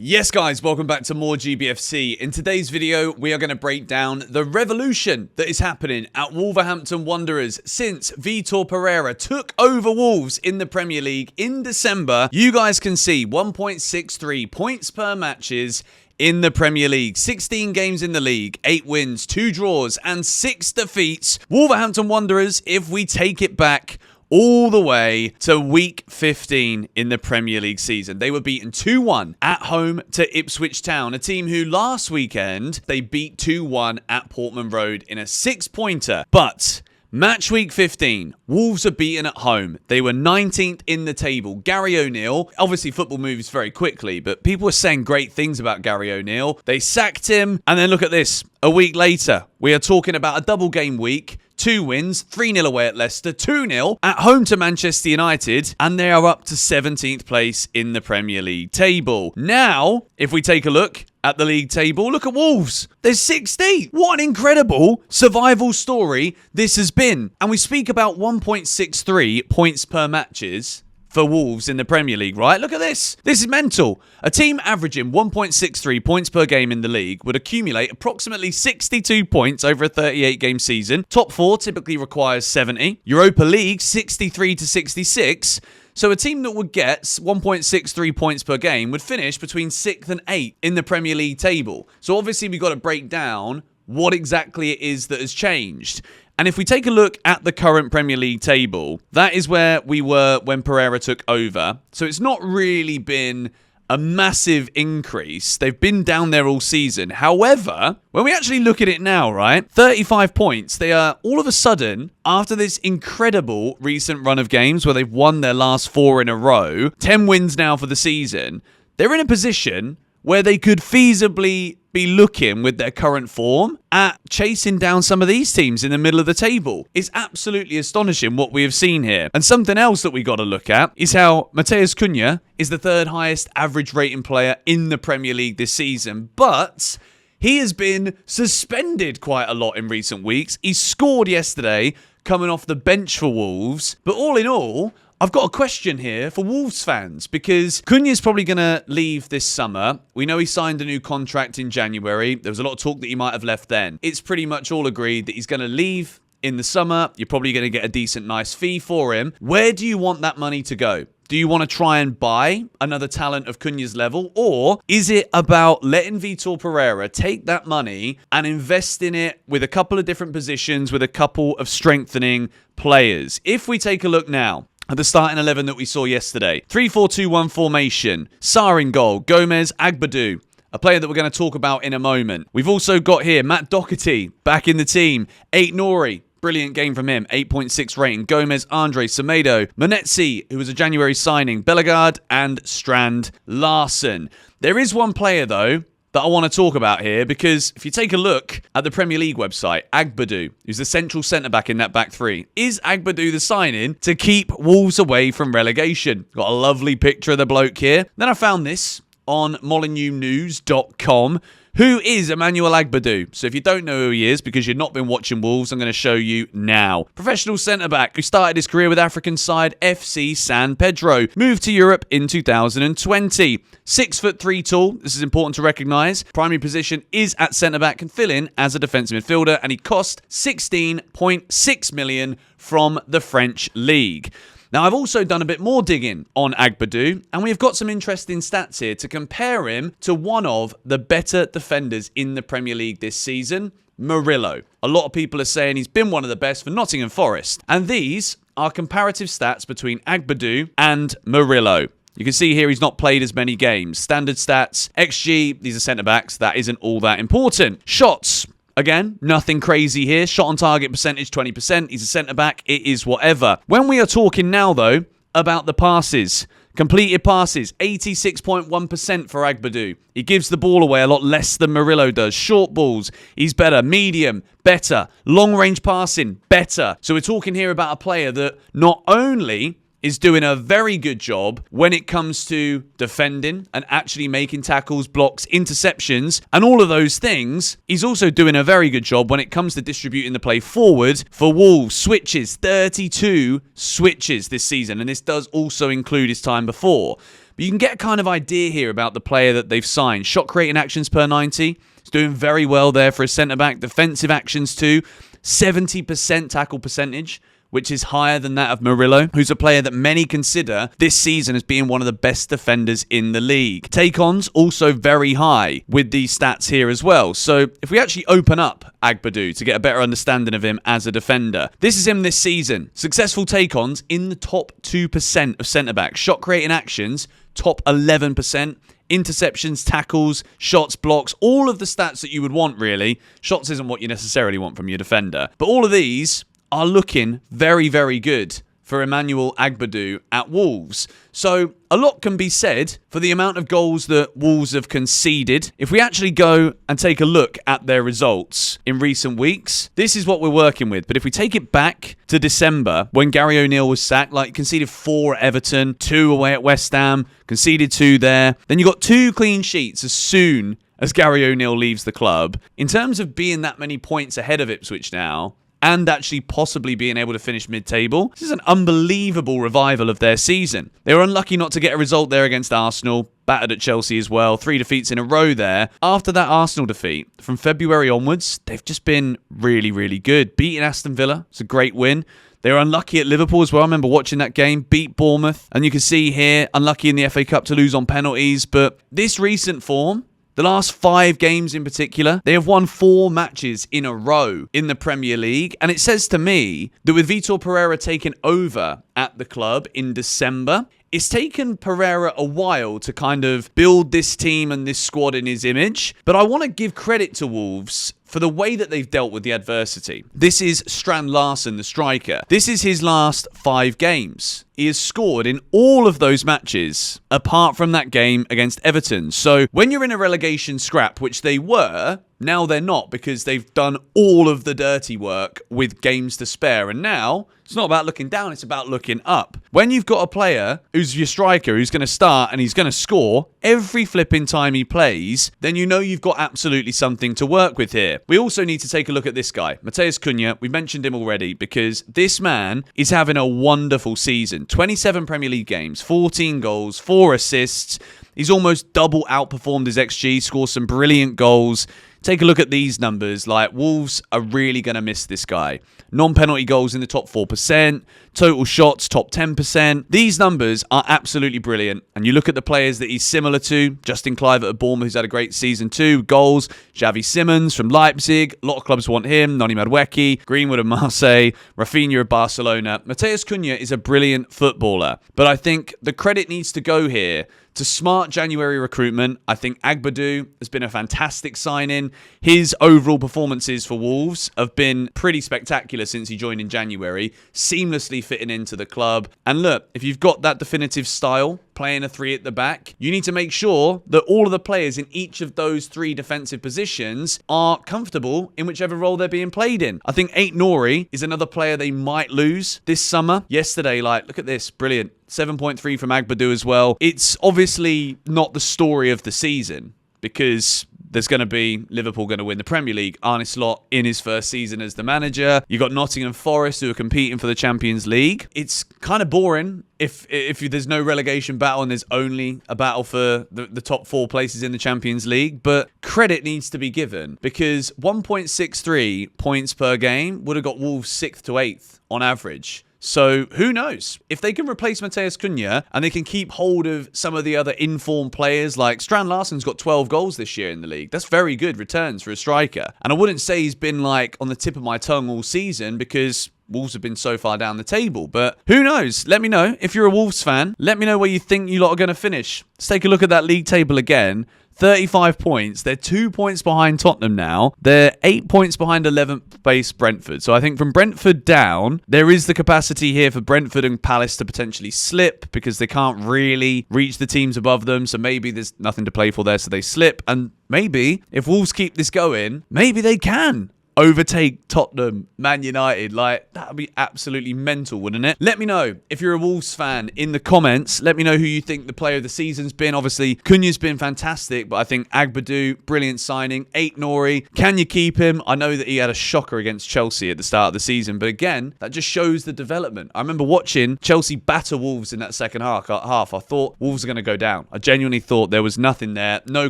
Yes guys, welcome back to more GBFC. In today's video, we are going to break down the revolution that is happening at Wolverhampton Wanderers since Vítor Pereira took over Wolves in the Premier League in December. You guys can see 1.63 points per matches in the Premier League. 16 games in the league, 8 wins, 2 draws and 6 defeats. Wolverhampton Wanderers, if we take it back all the way to week 15 in the Premier League season, they were beaten 2-1 at home to Ipswich Town, a team who last weekend they beat 2-1 at Portman Road in a 6-pointer. But match week 15, Wolves are beaten at home. They were 19th in the table. Gary O'Neill, obviously football moves very quickly, but people were saying great things about Gary O'Neill. They sacked him, and then look at this. A week later, we are talking about a double game week. 2 wins, 3-0 away at Leicester, 2-0 at home to Manchester United, and they are up to 17th place in the Premier League table. Now, if we take a look at the league table, look at Wolves. They're 16th. What an incredible survival story this has been. And we speak about 1.63 points per matches for Wolves in the Premier League, right? Look at this. This is mental. A team averaging 1.63 points per game in the league would accumulate approximately 62 points over a 38-game season. Top 4 typically requires 70. Europa League, 63 to 66. So a team that would get 1.63 points per game would finish between 6th and 8th in the Premier League table. So obviously we've got to break down what exactly it is that has changed. And if we take a look at the current Premier League table, that is where we were when Pereira took over. So it's not really been a massive increase. They've been down there all season. However, when we actually look at it now, right, 35 points, they are all of a sudden, after this incredible recent run of games where they've won their last 4 in a row, 10 wins now for the season, they're in a position where they could feasibly be looking with their current form at chasing down some of these teams in the middle of the table. It's absolutely astonishing what we have seen here. And something else that we got to look at is how Matheus Cunha is the 3rd highest average rating player in the Premier League this season. But he has been suspended quite a lot in recent weeks. He scored yesterday coming off the bench for Wolves. But all in all, I've got a question here for Wolves fans because Cunha's probably going to leave this summer. We know he signed a new contract in January. There was a lot of talk that he might have left then. It's pretty much all agreed that he's going to leave in the summer. You're probably going to get a decent, nice fee for him. Where do you want that money to go? Do you want to try and buy another talent of Cunha's level? Or is it about letting Vítor Pereira take that money and invest in it with a couple of different positions, with a couple of strengthening players? If we take a look now at the starting 11 that we saw yesterday, 3-4-2-1 formation, Sarr in goal, Gomez, Agbadou, a player that we're going to talk about in a moment. We've also got here Matt Doherty back in the team, 8 Nori. Brilliant game from him, 8.6 rating. Gomez, Andre, Semedo, Monetzi, who was a January signing, Bellegarde, and Strand Larsen. There is one player, though, that I want to talk about here because if you take a look at the Premier League website, Agbadou, who's the central centre-back in that back three, is Agbadou the signing to keep Wolves away from relegation? Got a lovely picture of the bloke here. Then I found this on MolineuxNews.com. Who is Emmanuel Agbadou? So if you don't know who he is because you've not been watching Wolves, I'm going to show you now. Professional centre-back who started his career with African side FC San Pedro. Moved to Europe in 2020. 6'3" tall. This is important to recognise. Primary position is at centre-back. Can fill in as a defensive midfielder. And he cost 16.6 million from the French League. Now, I've also done a bit more digging on Agbadou, and we've got some interesting stats here to compare him to one of the better defenders in the Premier League this season, Murillo. A lot of people are saying he's been one of the best for Nottingham Forest, and these are comparative stats between Agbadou and Murillo. You can see here he's not played as many games. Standard stats, XG, these are centre-backs, that isn't all that important. Shots. Again, nothing crazy here. Shot on target percentage, 20%. He's a centre-back. It is whatever. When we are talking now, though, about the passes, completed passes, 86.1% for Agbadou. He gives the ball away a lot less than Murillo does. Short balls, he's better. Medium, better. Long-range passing, better. So we're talking here about a player that not only is doing a very good job when it comes to defending and actually making tackles, blocks, interceptions, and all of those things. He's also doing a very good job when it comes to distributing the play forward for Wolves. Switches, 32 switches this season, and this does also include his time before. But you can get a kind of idea here about the player that they've signed. Shot creating actions per 90. He's doing very well there for a centre-back. Defensive actions too. 70% tackle percentage, which is higher than that of Murillo, who's a player that many consider this season as being one of the best defenders in the league. Take-ons also very high with these stats here as well. So if we actually open up Agbadou to get a better understanding of him as a defender, this is him this season. Successful take-ons in the top 2% of centre-backs. Shot creating actions, top 11%. Interceptions, tackles, shots, blocks, all of the stats that you would want, really. Shots isn't what you necessarily want from your defender. But all of these are looking very, very good for Emmanuel Agbadou at Wolves. So a lot can be said for the amount of goals that Wolves have conceded. If we actually go and take a look at their results in recent weeks, this is what we're working with. But if we take it back to December, when Gary O'Neill was sacked, like conceded 4 at Everton, 2 away at West Ham, conceded 2 there. Then you got 2 clean sheets as soon as Gary O'Neill leaves the club. In terms of being that many points ahead of Ipswich now, and actually possibly being able to finish mid-table. This is an unbelievable revival of their season. They were unlucky not to get a result there against Arsenal, battered at Chelsea as well, 3 defeats in a row there. After that Arsenal defeat, from February onwards, they've just been really, really good. Beating Aston Villa, it's a great win. They were unlucky at Liverpool as well. I remember watching that game, beat Bournemouth. And you can see here, unlucky in the FA Cup to lose on penalties. But this recent form, the last 5 games in particular, they have won 4 matches in a row in the Premier League. And it says to me that with Vítor Pereira taking over at the club in December, it's taken Pereira a while to kind of build this team and this squad in his image. But I want to give credit to Wolves for the way that they've dealt with the adversity. This is Strand Larsen, the striker. This is his last 5 games. He has scored in all of those matches, apart from that game against Everton. So when you're in a relegation scrap, which they were, now they're not, because they've done all of the dirty work with games to spare. And now it's not about looking down, it's about looking up. When you've got a player who's your striker, who's going to start and he's going to score every flipping time he plays, then you know you've got absolutely something to work with here. We also need to take a look at this guy, Matheus Cunha. We mentioned him already because this man is having a wonderful season. 27 Premier League games, 14 goals, 4 assists. He's almost double outperformed his XG, scores some brilliant goals. Take a look at these numbers. Like, Wolves are really going to miss this guy. Non-penalty goals in the top 4%. Total shots, top 10%. These numbers are absolutely brilliant. And you look at the players that he's similar to. Justin Kluivert at Bournemouth, who's had a great season too. Goals. Xavi Simons from Leipzig. A lot of clubs want him. Noni Madueke. Greenwood of Marseille. Rafinha of Barcelona. Matheus Cunha is a brilliant footballer. But I think the credit needs to go here to smart January recruitment. I think Agbadou has been a fantastic signing. His overall performances for Wolves have been pretty spectacular since he joined in January, seamlessly fitting into the club. And look, if you've got that definitive style, playing a 3 at the back, you need to make sure that all of the players in each of those 3 defensive positions are comfortable in whichever role they're being played in. I think Nori is another player they might lose this summer. Yesterday, look at this, brilliant. 7.3 from Agbadou as well. It's obviously not the story of the season because there's going to be Liverpool going to win the Premier League. Arne Slot in his first season as the manager. You've got Nottingham Forest who are competing for the Champions League. It's kind of boring if there's no relegation battle and there's only a battle for the top 4 places in the Champions League. But credit needs to be given because 1.63 points per game would have got Wolves 6th to 8th on average. So who knows? If they can replace Matheus Cunha and they can keep hold of some of the other informed players, like Strand Larsen's got 12 goals this year in the league. That's very good returns for a striker. And I wouldn't say he's been on the tip of my tongue all season because Wolves have been so far down the table. But who knows? Let me know. If you're a Wolves fan, let me know where you think you lot are going to finish. Let's take a look at that league table again. 35 points. They're 2 points behind Tottenham now. They're 8 points behind 11th place Brentford. So I think from Brentford down, there is the capacity here for Brentford and Palace to potentially slip because they can't really reach the teams above them. So maybe there's nothing to play for there, so they slip. And maybe if Wolves keep this going, maybe they can overtake Tottenham, Man United. Like, that would be absolutely mental, wouldn't it? Let me know if you're a Wolves fan in the comments. Let me know who you think the player of the season's been. Obviously, Cunha's been fantastic, but I think Agbadou, brilliant signing. Nori, can you keep him? I know that he had a shocker against Chelsea at the start of the season, but again, that just shows the development. I remember watching Chelsea batter Wolves in that second half. I thought Wolves are going to go down. I genuinely thought there was nothing there, no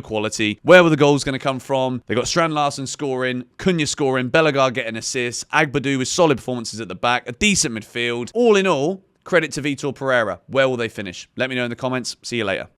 quality. Where were the goals going to come from? They got Strand Larsen scoring, Cunha scoring, Bellegarde getting assists, Agbadou with solid performances at the back, a decent midfield. All in all, credit to Vítor Pereira. Where will they finish? Let me know in the comments. See you later.